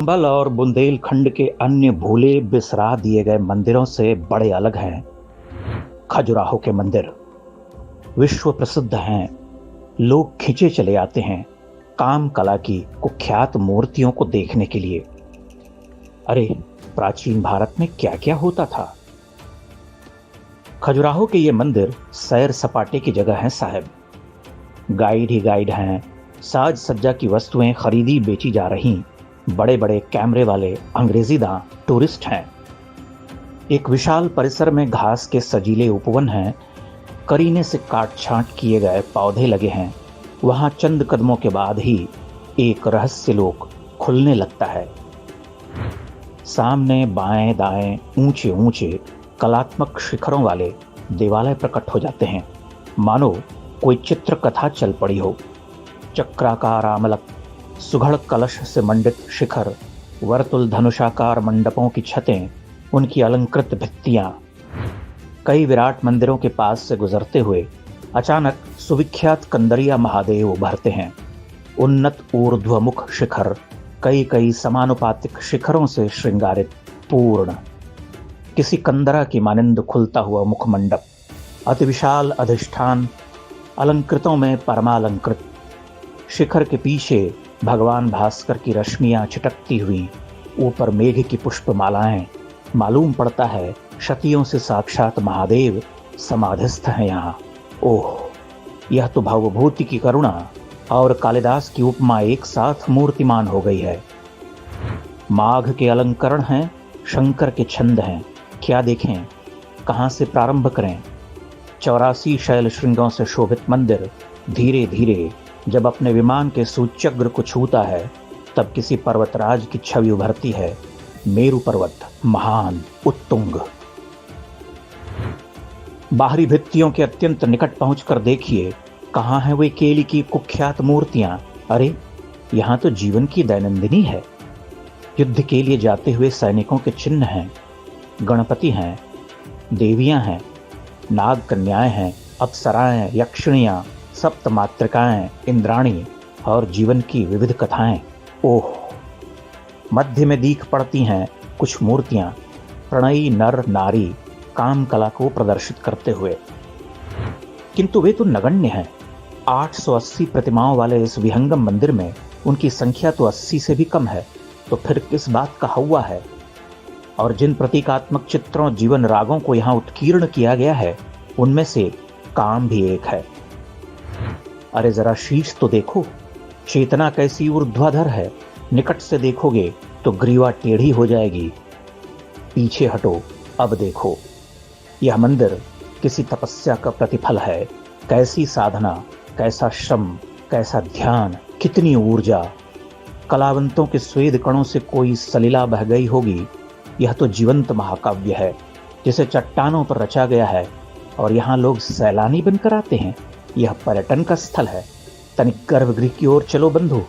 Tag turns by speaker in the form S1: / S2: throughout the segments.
S1: चंबल और बुंदेलखंड के अन्य भूले बिसरा दिए गए मंदिरों से बड़े अलग हैं खजुराहो के मंदिर। विश्व प्रसिद्ध हैं, लोग खिंचे चले आते हैं काम कला की कुख्यात मूर्तियों को देखने के लिए। अरे, प्राचीन भारत में क्या क्या होता था। खजुराहो के ये मंदिर सैर सपाटे की जगह हैं साहब। गाइड ही गाइड हैं, साज सज्जा की वस्तुएं खरीदी बेची जा रही, बड़े बड़े कैमरे वाले अंग्रेजीदां टूरिस्ट हैं। एक विशाल परिसर में घास के सजीले उपवन हैं, करीने से काट छांट किए गए पौधे लगे हैं। वहां चंद कदमों के बाद ही एक रहस्य लोक खुलने लगता है। सामने बाएं दाएं ऊंचे ऊंचे कलात्मक शिखरों वाले देवालय प्रकट हो जाते हैं, मानो कोई चित्र कथा चल पड़ी हो। चक्राकार आमलक, सुघड़ कलश से मंडित शिखर, वर्तुल धनुषाकार मंडपों की छतें, उनकी अलंकृत भित्तियां। कई विराट मंदिरों के पास से गुजरते हुए अचानक सुविख्यात कंदरिया महादेव उभरते हैं। उन्नत ऊर्ध्वमुख शिखर, कई कई समानुपातिक शिखरों से श्रृंगारित पूर्ण, किसी कंदरा की मानिंद खुलता हुआ मुखमंडप, अति विशाल अधिष्ठान, अलंकृतों में परमालंकृत। शिखर के पीछे भगवान भास्कर की रश्मियां छिटकती हुई, ऊपर मेघ की पुष्पमालाएं। मालूम पड़ता है शतियों से साक्षात महादेव समाधिस्थ हैं यहाँ। ओह, यह तो भवभूति की करुणा और कालिदास की उपमा एक साथ मूर्तिमान हो गई है। माघ के अलंकरण हैं, शंकर के छंद हैं। क्या देखें, कहाँ से प्रारंभ करें। 84 शैल श्रृंगों से शोभित मंदिर धीरे धीरे जब अपने विमान के सूच्यग्र को छूता है, तब किसी पर्वतराज की छवि उभरती है। मेरु पर्वत, महान, उत्तुंग। बाहरी भित्तियों के अत्यंत निकट पहुंचकर देखिए, कहाँ है वे केली की कुख्यात मूर्तियां। अरे, यहां तो जीवन की दैनंदिनी है। युद्ध के लिए जाते हुए सैनिकों के चिन्ह हैं, गणपति हैं, देवियां हैं, नाग कन्याएं हैं, अप्सराएं, यक्षिणियां, सप्त मातृकाएं, इंद्राणी और जीवन की विविध कथाएं। ओह, मध्य में दीख पड़ती हैं कुछ मूर्तियां, प्रणयी नर नारी काम कला को प्रदर्शित करते हुए। किंतु वे तो नगण्य हैं। 880 प्रतिमाओं वाले इस विहंगम मंदिर में उनकी संख्या तो 80 से भी कम है। तो फिर किस बात का हव्वा है। और जिन प्रतीकात्मक चित्रों, जीवन रागों को यहाँ उत्कीर्ण किया गया है, उनमें से काम भी एक है। अरे, जरा शीश तो देखो, चेतना कैसी ऊर्ध्वाधर है। निकट से देखोगे तो ग्रीवा टेढ़ी हो जाएगी। पीछे हटो, अब देखो। यह मंदिर किसी तपस्या का प्रतिफल है। कैसी साधना, कैसा श्रम, कैसा ध्यान, कितनी ऊर्जा। कलावंतों के स्वेद कणों से कोई सलीला बह गई होगी। यह तो जीवंत महाकाव्य है, जिसे चट्टानों पर रचा गया है और यहाँ लोग सैलानी बनकर आते हैं। यह पर्यटन का स्थल है। तनिक गर्भगृह की ओर चलो बंधु।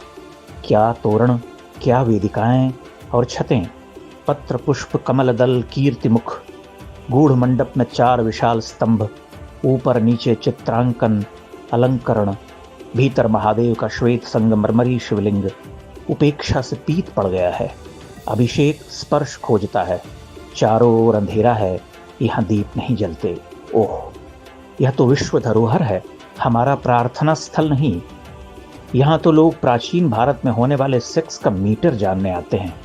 S1: क्या तोरण, क्या वेदिकाएं और छतें, पत्र पुष्प कमल दल कीर्ति मुख, गूढ़ मंडप में 4 विशाल स्तंभ, ऊपर नीचे चित्रांकन, अलंकरण, भीतर महादेव का श्वेत संगमरमरी शिवलिंग उपेक्षा से पीत पड़ गया है। अभिषेक स्पर्श खोजता है। चारों ओर अंधेरा है, यहाँ दीप नहीं जलते। ओह, यह तो विश्व धरोहर है, हमारा प्रार्थना स्थल नहीं। यहाँ तो लोग प्राचीन भारत में होने वाले सेक्स का मीटर जानने आते हैं।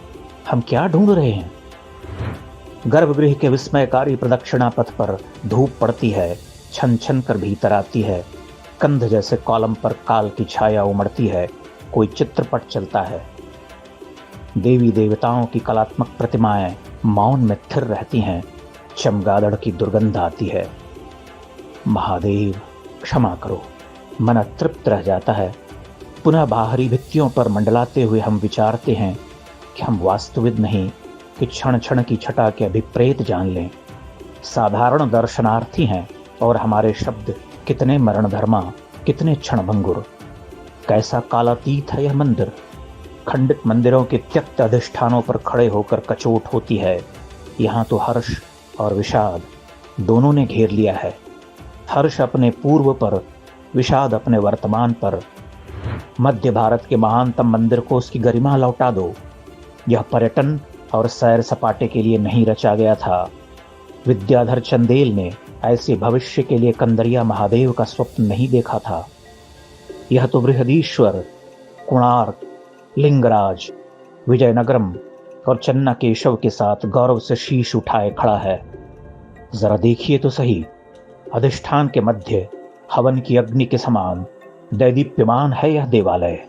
S1: हम क्या ढूंढ रहे हैं। गर्भगृह के विस्मयकारी प्रदक्षिणा पथ पर धूप पड़ती है, छन छन कर भीतर आती है। कंध जैसे कॉलम पर काल की छाया उमड़ती है। कोई चित्रपट चलता है। देवी देवताओं की कलात्मक प्रतिमाएं मौन में थिर रहती हैं। चमगादड़ की दुर्गंध आती है। महादेव, क्षमा करो, मन तृप्त रह जाता है। पुनः बाहरी भित्तियों पर मंडलाते हुए हम विचारते हैं कि हम वास्तविक नहीं कि क्षण क्षण की छटा के अभिप्रेत जान लें। साधारण दर्शनार्थी हैं और हमारे शब्द कितने मरणधर्मा, कितने क्षणभंगुर। कैसा कालातीत है यह मंदिर। खंडित मंदिरों के त्यक्त अधिष्ठानों पर खड़े होकर कचोट होती है। यहाँ तो हर्ष और विषाद दोनों ने घेर लिया है। हर्ष अपने पूर्व पर, विषाद अपने वर्तमान पर। मध्य भारत के महानतम मंदिर को उसकी गरिमा लौटा दो। यह पर्यटन और सैर सपाटे के लिए नहीं रचा गया था। विद्याधर चंदेल ने ऐसे भविष्य के लिए कंदरिया महादेव का स्वप्न नहीं देखा था। यह तो बृहदीश्वर, कोणार्क, लिंगराज, विजयनगरम और चन्ना केशव के साथ गौरव से शीश उठाए खड़ा है। जरा देखिए तो सही, अधिष्ठान के मध्य हवन की अग्नि के समान दैदीप्यमान है यह देवालय।